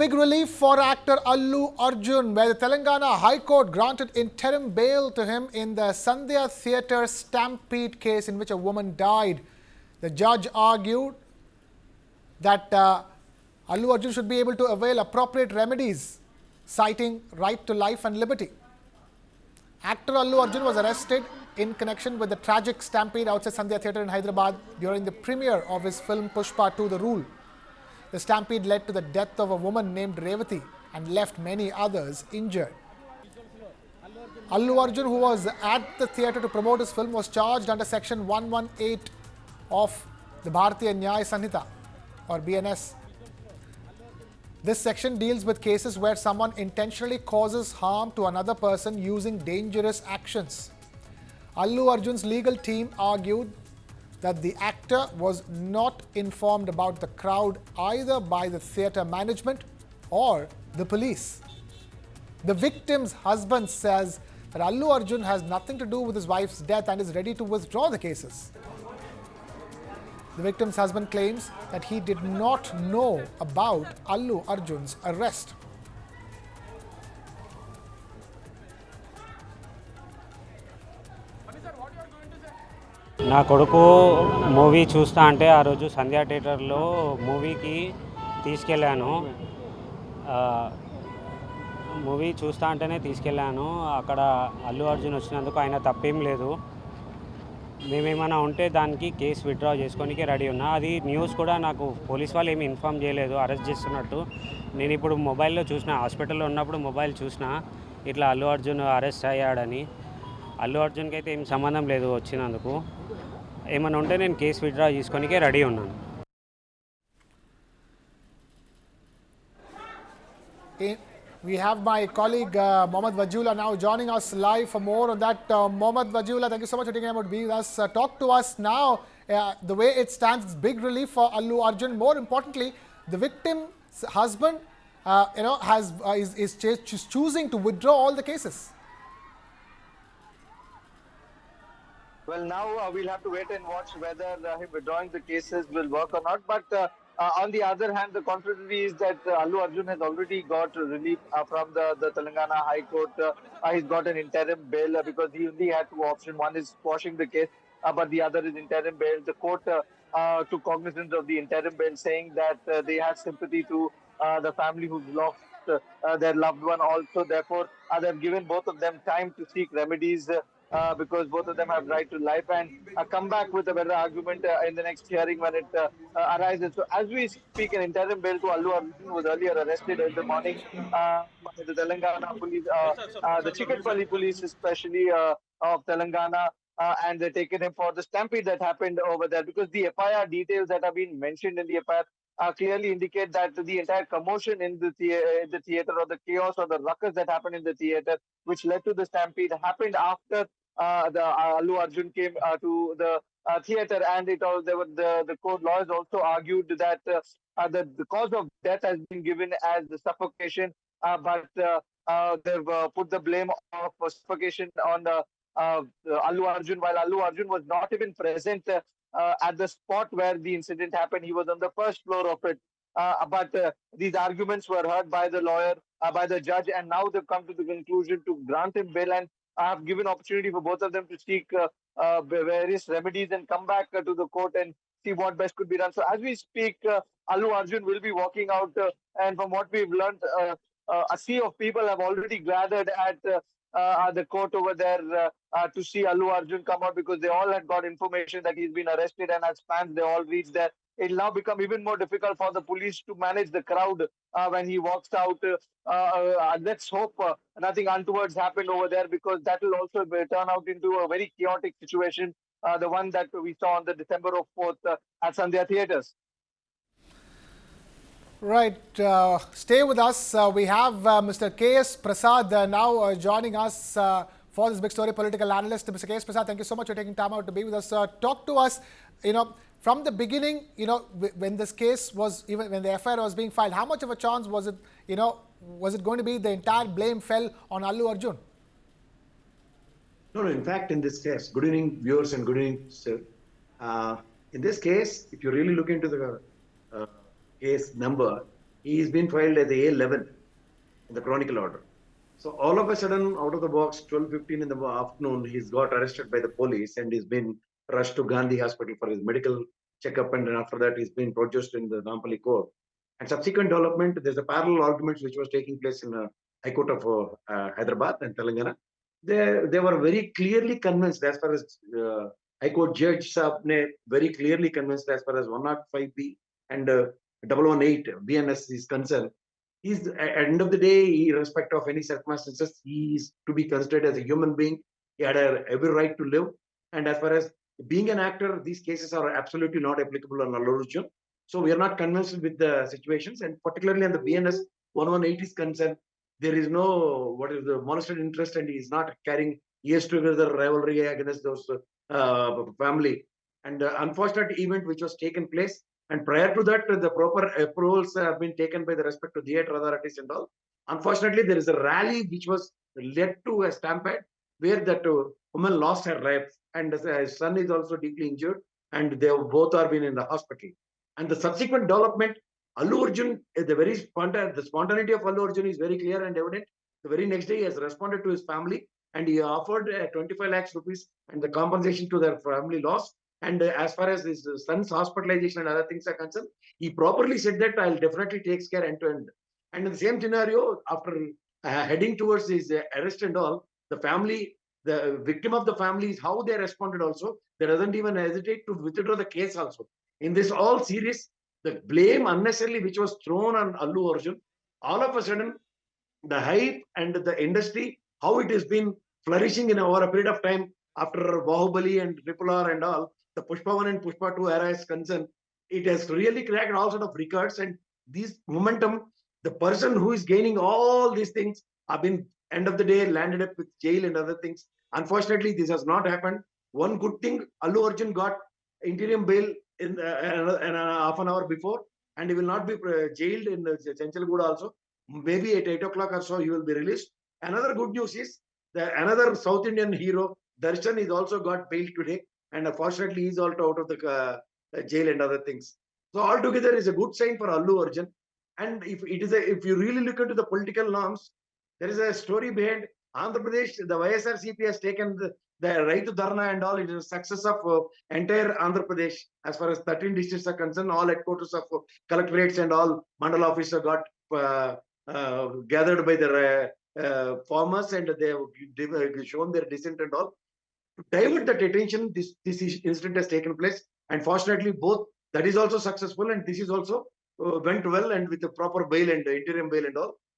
Big relief for actor Allu Arjun, where the Telangana High Court granted interim bail to him in the Sandhya Theatre Stampede case in which a woman died. The judge argued that Allu Arjun should be able to avail appropriate remedies, citing right to life and liberty. Actor Allu Arjun was arrested in connection with the tragic stampede outside Sandhya Theatre in Hyderabad during the premiere of his film Pushpa 2 The Rule. The stampede led to the death of a woman named Revati and left many others injured. Allu Arjun, who was at the theatre to promote his film, was charged under section 118 of the Bharatiya Nyaya Sanhita or BNS. This section deals with cases where someone intentionally causes harm to another person using dangerous actions. Allu Arjun's legal team argued that the actor was not informed about the crowd either by the theatre management or the police. The victim's husband says that Allu Arjun has nothing to do with his wife's death and is ready to withdraw the cases. The victim's husband claims that he did not know about Allu Arjun's arrest. నా కొడుకు movie చూస్తా అంటే ఆ రోజు సంధ్యా థియేటర్లో మూవీకి తీసుకెళ్ళాను. Movie చూస్తా అంటేనే తీసుకెళ్ళాను. అక్కడ అల్లు అర్జున్ వచ్చినందుకు ఆయన తప్పేం లేదు. మేమేమైనా ఉంటే దానికి కేసు విత్డ్రా చేసుకోనికి రెడీ ఉన్నా. అది న్యూస్ కూడా నాకు పోలీస్ వాళ్ళు ఏమి ఇన్ఫామ్ చేయలేదు అరెస్ట్ చేస్తున్నట్టు. నేను ఇప్పుడు మొబైల్లో చూసిన, హాస్పిటల్లో ఉన్నప్పుడు మొబైల్ చూసిన ఇట్లా అల్లు అర్జున్ అరెస్ట్ అయ్యాడని. అల్లు అర్జున్కి అయితే ఏం సంబంధం లేదు వచ్చినందుకు. ఏమైనా ఉంటే నేను కేసు విత్డ్రా చేసుకోనికే రెడీ ఉన్నాను. We have my colleague Mohammad Wajula now joining us live for more on that. Mohammad Wajula, thank you so much for taking time out to be with us. Talk to us now. The way it stands, it's big relief for Allu Arjun. More importantly, the victim's husband, is choosing to withdraw all the cases. Well, now we'll have to wait and watch whether him withdrawing the cases will work or not. But on the other hand, the contrary is that Allu Arjun has already got relief from the Telangana High Court. He's got an interim bail because he only had two options. One is quashing the case, but the other is interim bail. The court took cognizance of the interim bail, saying that they have sympathy to the family who's lost their loved one also. Therefore, they've given both of them time to seek remedies because both of them have right to life and come back with a better argument in the next hearing when it arises. So as we speak, an interim bail to Allu Arjun was earlier arrested in the morning by the Telangana police, the Chikadpally police especially of Telangana, and they've taken him for the stampede that happened over there because the FIR details that have been mentioned in the FIR clearly indicate that the entire commotion in the theatre or the chaos or the ruckus that happened in the theatre, which led to the stampede, happened after the Allu Arjun came to the theatre, and the court lawyers also argued that the cause of death has been given as the suffocation, but they've put the blame of suffocation on Allu Arjun, while Allu Arjun was not even present at the spot where the incident happened. He was on the first floor of it. But these arguments were heard by the lawyer, by the judge, and now they've come to the conclusion to grant him bail and have given opportunity for both of them to seek various remedies and come back to the court and see what best could be done. So as we speak, Allu Arjun will be walking out, and from what we've learned, a sea of people have already gathered at the court over there to see Allu Arjun come out because they all had got information that he's been arrested, and as fans they all reached there. It'll now become even more difficult for the police to manage the crowd when he walks out. Let's hope nothing untowards happened over there because that will also turn out into a very chaotic situation, the one that we saw on the December 4th at Sandhya Theatres. Right. Stay with us. We have Mr. K.S. Prasad now joining us for this big story, political analyst. Mr. K.S. Prasad, thank you so much for taking time out to be with us. Talk to us, from the beginning, when this case was, even when the FIR was being filed, how much of a chance was it, was it going to be the entire blame fell on Allu Arjun? No, in fact, in this case, good evening viewers and good evening, sir. In this case, if you really look into the case number, He's been filed as A11 in the chronicle order. So all of a sudden, out of the box, 12:15 in the afternoon, he's got arrested by the police and he's been rushed to Gandhi Hospital for his medical checkup. And then after that, he's been produced in the Nampally court. And subsequent development, there's a parallel arguments which was taking place in the High Court of Hyderabad and Telangana. They were very clearly convinced as far as High Court Judge Saab ne very clearly convinced as far as 105B and 018 BNS is concerned. He's at the end of the day, irrespective of any circumstances, he is to be considered as a human being. He had every right to live. And as far as being an actor, these cases are absolutely not applicable on Allu Arjun. So we are not convinced with the situations, and particularly on the BNS 118 is concerned, there is no what is the monetary interest, and he is not carrying years together rivalry against those family. And unfortunate event which was taken place, and prior to that, the proper approvals have been taken by the respective theatre authorities and all. Unfortunately, there is a rally which was led to a stampede where that woman lost her life, and his son is also deeply injured, and they both are been in the hospital. And the subsequent development, Allu Arjun, the spontaneity of Allu Arjun is very clear and evident. The very next day, he has responded to his family and he offered 25 lakhs rupees and the compensation to their family loss. And as far as his son's hospitalization and other things are concerned, he properly said that I'll definitely take care end to end. And in the same scenario, after heading towards his arrest and all, the family, the victim of the family is how they responded also. They doesn't even hesitate to withdraw the case also. In this all series, the blame unnecessarily which was thrown on Allu Arjun, all of a sudden, the hype and the industry, how it has been flourishing in over a period of time after Bahubali and Triple R and all, the Pushpa 1 and Pushpa 2 era is concerned, it has really cracked all sort of records, and this momentum, the person who is gaining all these things have been, end of the day, landed up with jail and other things. Unfortunately, this has not happened. One good thing, Allu Arjun got interim bail in half an hour before, and he will not be jailed in Chanchalgooda also. Maybe at 8 o'clock or so, he will be released. Another good news is that another South Indian hero, Darshan, is also got bail today, and unfortunately, he's also out of the jail and other things. So altogether, is a good sign for Allu Arjun. And if you really look into the political norms, there is a story behind Andhra Pradesh. The YSRCP has taken the right to Dharna and all. It is a success of entire Andhra Pradesh as far as 13 districts are concerned. All headquarters of collectorates and all mandal officers got gathered by the farmers, and they have shown their dissent and all. To divert that attention, this incident has taken place, and fortunately, both that is also successful, and this is also went well, and with the proper bail and interim bail and all.